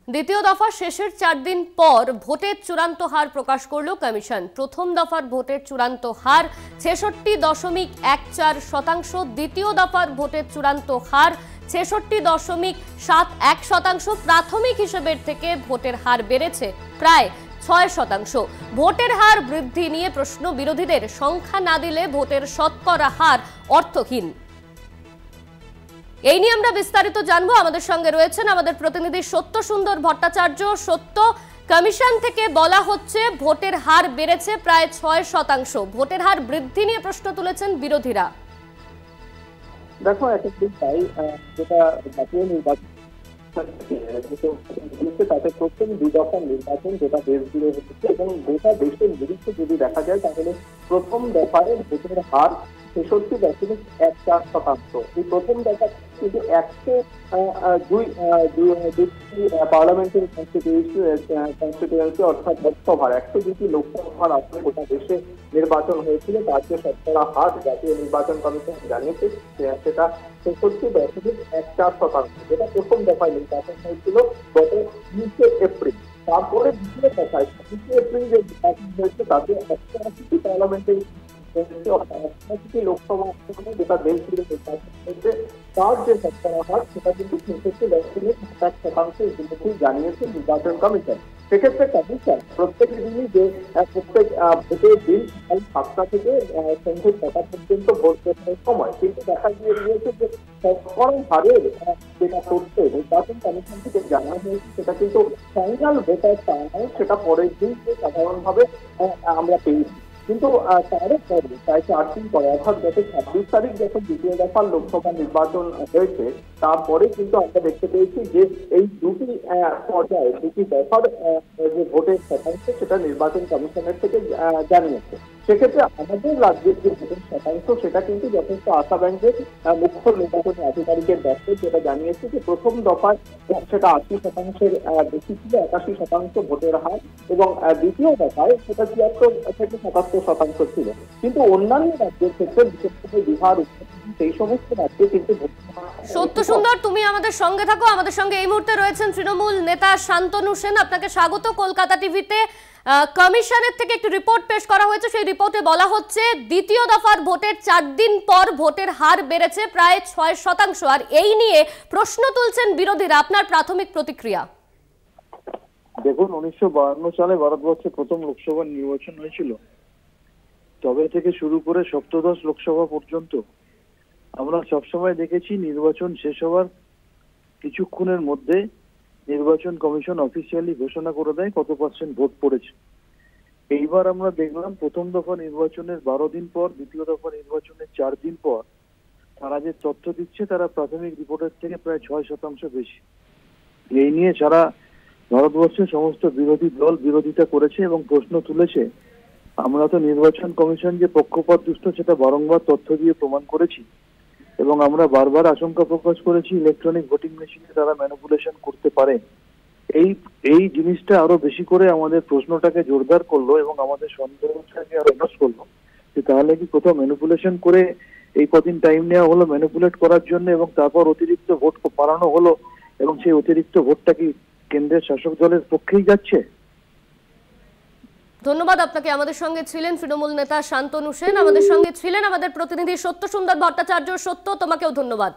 দ্বিতীয় দফা শেষের 4 দিন পর ভোটের চূড়ান্ত হার প্রকাশ করল কমিশন। প্রথম দফার ভোটের চূড়ান্ত হার 66.14%, দ্বিতীয় দফার ভোটের চূড়ান্ত হার 66.71%। প্রাথমিক হিসেবের থেকে ভোটের হার বেড়েছে প্রায় 6%। ভোটের হার বৃদ্ধি নিয়ে প্রশ্ন বিরোধীদের, সংখ্যা না দিলে ভোটের শতকরা হার অর্থহীন। এই নিয়ে আমরা বিস্তারিত জানবো। আমাদের সঙ্গে রয়েছেন আমাদের প্রতিনিধি সত্য সুন্দর ভট্টাচার্য। সত্য, কমিশন থেকে বলা হচ্ছে ভোটের হার বেড়েছে প্রায় 6%, ভোটের হার বৃদ্ধি নিয়ে প্রশ্ন তুলেছেন বিরোধীরা। দেখো, একদিন তাই যেটা জাতীয় নির্বাচন তাতে প্রথম 2 দফার নির্বাচন যেটা দেশ জুড়ে হচ্ছে এবং গোটা দেশের নিরিখে যদি দেখা যায় তাহলে প্রথম দফায় ভোটের হার 66.14%। এই প্রথম দফা কিন্তু 102টি পার্লামেন্টারি কনস্টিটিউয়েন্সি অর্থাৎ লোকসভার 102টি লোকসভার আসনে গোটা দেশে নির্বাচন হয়েছিল। তার যে শতকরা হার জাতীয় নির্বাচন কমিশন জানিয়েছে সেটা 66.14%, যেটা প্রথম দফায় নির্বাচন হয়েছিল গত 20 এপ্রিল। তারপরে দ্বিতীয় দফায় 20 এপ্রিল যে নির্বাচন হয়েছে তাতে 88টি পার্লামেন্টারি লোকসভা যেটা দেশ জুড়ে নির্বাচন হয়েছে তার যে শতকরা হার সেটা কিন্তু 66.7% জানিয়েছে নির্বাচন কমিশন। সেক্ষেত্রে কমিশন প্রত্যেক দিনই যে প্রত্যেক ভোটের দিন সকাল 7টা থেকে সন্ধ্যে 6টা পর্যন্ত ভোট গ্রহণের সময়, কিন্তু দেখা গিয়েছে যে শতকরা হারের যেটা তথ্য নির্বাচন কমিশন থেকে জানা হয়েছে সেটা কিন্তু ফাইনাল ভোটার নয়, সেটা পরের দিন সাধারণভাবে আমরা পেয়েছি। কিন্তু তারও পরে প্রায় 4 দিন পরে অর্থাৎ গত 26 তারিখ যখন দ্বিতীয় দফার লোকসভা নির্বাচন হয়েছে তারপরে কিন্তু আমরা দেখতে পেয়েছি যে এই দুটি পর্যায়ে দুটি দফার যে ভোটের শতাংশ সেটা নির্বাচন কমিশনের থেকে জানিয়েছে। সেক্ষেত্রে আমাদের রাজ্যের যে ভোটের শতাংশ সেটা কিন্তু যথেষ্ট আশাব্যঞ্জক। মুখ্য নির্বাচনী আধিকারিকের দপ্তর যেটা জানিয়েছে যে প্রথম দফায় সেটা 80%-এর বেশি ছিল, 81% ভোটের হার, এবং দ্বিতীয় দফায় সেটা 76 থেকে 77% ছিল। কিন্তু অন্যান্য রাজ্যের ক্ষেত্রে বিশেষ করে বিহার, সেই সমস্ত রাজ্যে কিন্তু সত্য সুন্দর, তুমি আমাদের সঙ্গে থাকো। আমাদের সঙ্গে এই মুহূর্তে রয়েছেন তৃণমূল নেতা শান্তনু সেন। আপনাকে স্বাগত কলকাতা টিভিতে। কমিশনের থেকে একটি রিপোর্ট পেশ করা হয়েছে, সেই রিপোর্টে বলা হচ্ছে দ্বিতীয় দফার ভোটের 4 দিন পর ভোটের হার বেড়েছে প্রায় 6%, আর এই নিয়ে প্রশ্ন তুলছেন বিরোধীরা। আপনার প্রাথমিক প্রতিক্রিয়া? দেখুন, 1952 সালে ভারতবর্ষে প্রথম লোকসভা নির্বাচন হয়েছিল। তবে থেকে শুরু করে সপ্তদশ লোকসভা পর্যন্ত আমরা সবসময় দেখেছি নির্বাচন শেষ হওয়ার কিছুক্ষণের মধ্যে নির্বাচন কমিশন অফিসিয়ালি ঘোষণা করে দেয় কত পার্সেন্ট ভোট পড়েছে। এইবার আমরা দেখলাম প্রথম দফা নির্বাচনের 12 দিন পর, দ্বিতীয় দফা নির্বাচনের 4 দিন পর তারা যে তথ্য দিচ্ছে তারা প্রাথমিক রিপোর্টের থেকে প্রায় 6% বেশি। এই নিয়ে সারা ভারতবর্ষের সমস্ত বিরোধী দল বিরোধিতা করেছে এবং প্রশ্ন তুলেছে, আমরা তো নির্বাচন কমিশন যে পক্ষপাত দুষ্ট সেটা বারংবার তথ্য দিয়ে প্রমাণ করেছি এবং আমরা বারবার আশঙ্কা প্রকাশ করেছি ইলেকট্রনিক ভোটিং মেশিনে তারা ম্যানিপুলেশন করতে পারে। এই জিনিসটা আরো বেশি করে আমাদের প্রশ্নটাকে জোরদার করলো এবং আমাদের সন্দেহটাকে আরো প্রকাশ করলো যে তাহলে কি কোথাও ম্যানিপুলেশন করে এই কদিন টাইম নেওয়া হলো ম্যানিপুলেট করার জন্য এবং তারপর অতিরিক্ত ভোট বাড়ানো হলো এবং সেই অতিরিক্ত ভোটটা কি কেন্দ্রের শাসক দলের পক্ষেই যাচ্ছে? ধন্যবাদ আপনাকে। আমাদের সঙ্গে ছিলেন তৃণমূল নেতা শান্তনু সেন, আমাদের সঙ্গে ছিলেন আমাদের প্রতিনিধি সত্য সুন্দর ভট্টাচার্য। সত্য, তোমাকেও ধন্যবাদ।